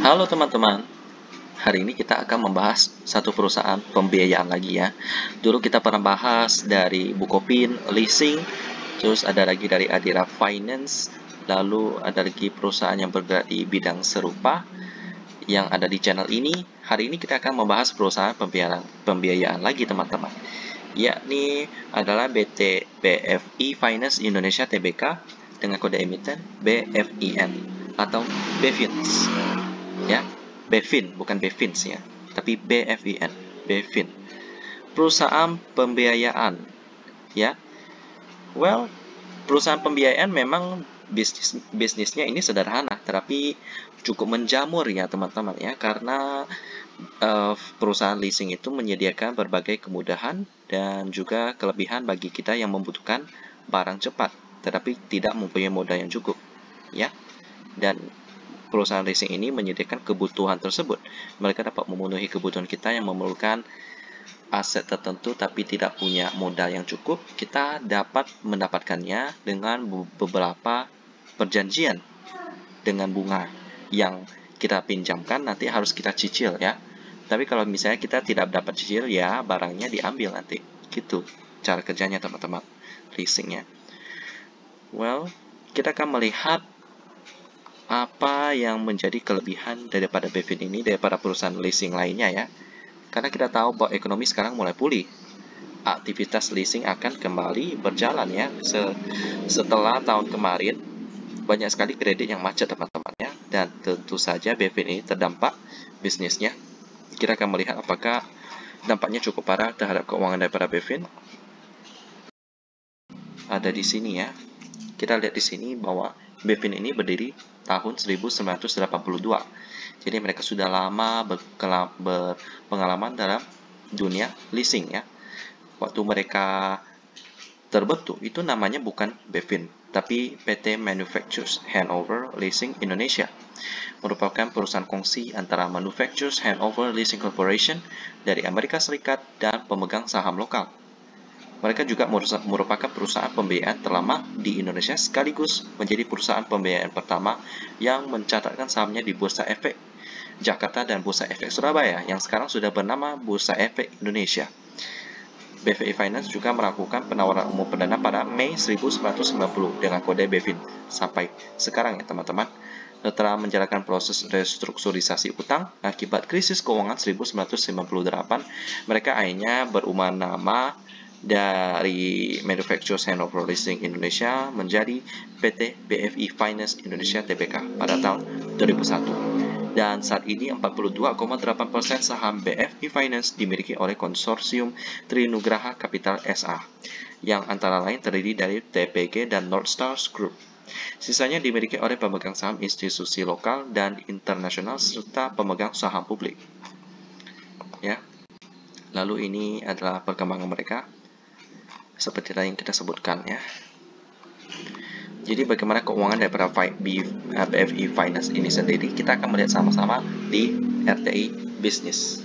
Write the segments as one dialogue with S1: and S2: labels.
S1: Halo teman-teman, hari ini kita akan membahas satu perusahaan pembiayaan lagi ya. Dulu kita pernah bahas dari Bukopin, leasing, terus ada lagi dari Adira Finance, lalu ada lagi perusahaan yang bergerak di bidang serupa yang ada di channel ini. Hari ini kita akan membahas perusahaan pembiayaan lagi teman-teman, yakni adalah BFI Finance Indonesia Tbk dengan kode emiten BFIN atau BFINS ya. BFIN, bukan BFINS ya, tapi BFIN, BFIN. Perusahaan pembiayaan ya. Well, perusahaan pembiayaan memang bisnisnya ini sederhana, tetapi cukup menjamur ya teman-teman ya, karena perusahaan leasing itu menyediakan berbagai kemudahan dan juga kelebihan bagi kita yang membutuhkan barang cepat, tetapi tidak mempunyai modal yang cukup ya. Dan perusahaan leasing ini menyediakan kebutuhan tersebut. Mereka dapat memenuhi kebutuhan kita yang memerlukan aset tertentu tapi tidak punya modal yang cukup. Kita dapat mendapatkannya dengan beberapa perjanjian dengan bunga yang kita pinjamkan nanti harus kita cicil ya. Tapi kalau misalnya kita tidak dapat cicil ya barangnya diambil nanti. Gitu cara kerjanya teman-teman, leasingnya. Well, kita akan melihat apa yang menjadi kelebihan daripada BFIN ini daripada perusahaan leasing lainnya ya. Karena kita tahu bahwa ekonomi sekarang mulai pulih. Aktivitas leasing akan kembali berjalan ya. Setelah tahun kemarin banyak sekali kredit yang macet teman-teman ya. Dan tentu saja BFIN ini terdampak bisnisnya. Kita akan melihat apakah dampaknya cukup parah terhadap keuangan daripada BFIN. Ada di sini ya. Kita lihat di sini bahwa BFIN ini berdiri tahun 1982. Jadi mereka sudah lama berpengalaman dalam dunia leasing ya. Waktu mereka terbentuk itu namanya bukan BFIN, tapi PT Manufacturers Handover Leasing Indonesia. Merupakan perusahaan kongsi antara Manufacturers Handover Leasing Corporation dari Amerika Serikat dan pemegang saham lokal. Mereka juga merupakan perusahaan pembiayaan terlama di Indonesia sekaligus menjadi perusahaan pembiayaan pertama yang mencatatkan sahamnya di Bursa Efek Jakarta dan Bursa Efek Surabaya yang sekarang sudah bernama Bursa Efek Indonesia. BFI Finance juga melakukan penawaran umum perdana pada Mei 1990 dengan kode BFIN sampai sekarang ya teman-teman. Setelah menjalankan proses restrukturisasi utang akibat krisis keuangan 1998, mereka akhirnya berubah nama dari Manufacturers Handover Leasing Indonesia menjadi PT BFI Finance Indonesia Tbk pada tahun 2001. Dan saat ini 42,8% saham BFI Finance dimiliki oleh konsorsium Trinugraha Capital SA, yang antara lain terdiri dari TPG dan North Stars Group. Sisanya dimiliki oleh pemegang saham institusi lokal dan internasional serta pemegang saham publik. Ya. Lalu ini adalah perkembangan mereka seperti tadi yang kita sebutkan ya. Jadi bagaimana keuangan daripada BFI Finance ini sendiri, kita akan melihat sama-sama di RTI Business.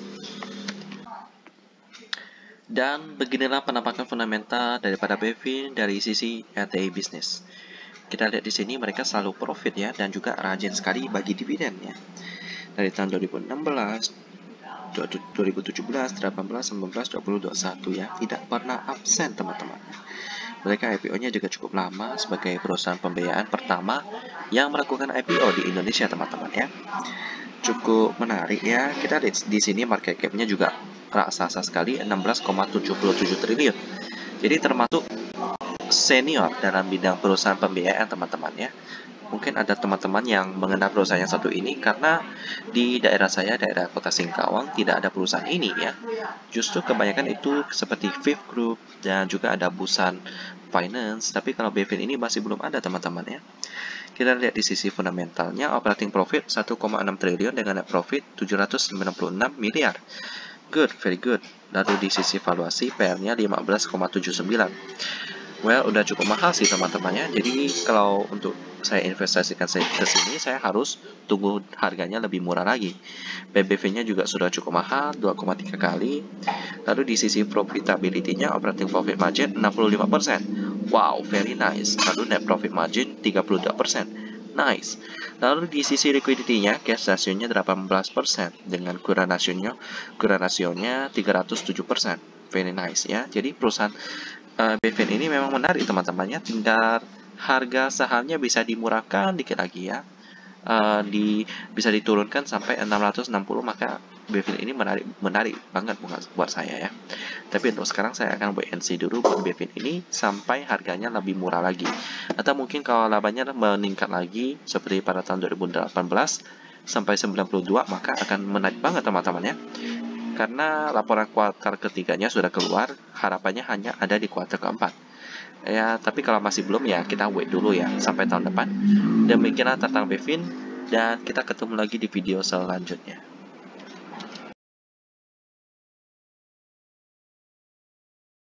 S1: Dan beginilah penampakan fundamental daripada BFI dari sisi RTI Business. Kita lihat di sini mereka selalu profit ya, dan juga rajin sekali bagi dividen ya. Dari tahun 2016, 2017, 18, 19, 20, 21 ya, tidak pernah absen teman-teman. Mereka IPO-nya juga cukup lama sebagai perusahaan pembiayaan pertama yang melakukan IPO di Indonesia teman-teman ya. Cukup menarik ya. Kita lihat di sini market cap-nya juga raksasa sekali, 16,77 triliun. Jadi termasuk senior dalam bidang perusahaan pembiayaan teman-teman ya. Mungkin ada teman-teman yang mengenal perusahaan yang satu ini karena di daerah saya, daerah Kota Singkawang, tidak ada perusahaan ini ya. Justru kebanyakan itu seperti Fifth Group dan juga ada Busan Finance, tapi kalau BFIN ini masih belum ada teman-teman ya. Kita lihat di sisi fundamentalnya, operating profit 1,6 triliun dengan net profit 796 miliar. Good, very good. Lalu di sisi valuasi PR-nya 15,79. Well, udah cukup mahal sih teman-temannya. Jadi kalau untuk saya investasikan ke sini, saya harus tunggu harganya lebih murah lagi. PBV-nya juga sudah cukup mahal, 2,3 kali. Lalu di sisi profitability-nya, operating profit margin 65%. Wow, very nice. Lalu net profit margin 32%. Nice. Lalu di sisi liquidity-nya, cash ratio-nya 18% dengan current rasionya 307%. Very nice ya. Jadi perusahaan BVN ini memang menarik teman-temannya. Tinggal harga sahamnya bisa dimurahkan dikit lagi ya. Bisa diturunkan sampai 660, maka BVN ini menarik banget buat saya ya. Tapi untuk sekarang saya akan wait and see dulu buat BVN ini sampai harganya lebih murah lagi. Atau mungkin kalau labanya meningkat lagi seperti pada tahun 2018 sampai 92, maka akan menarik banget teman-teman ya. Karena laporan kuartal ketiganya sudah keluar, harapannya hanya ada di kuartal keempat. Ya, tapi kalau masih belum ya kita wait dulu ya sampai tahun depan. Demikianlah tentang BVN, dan kita ketemu lagi di video selanjutnya.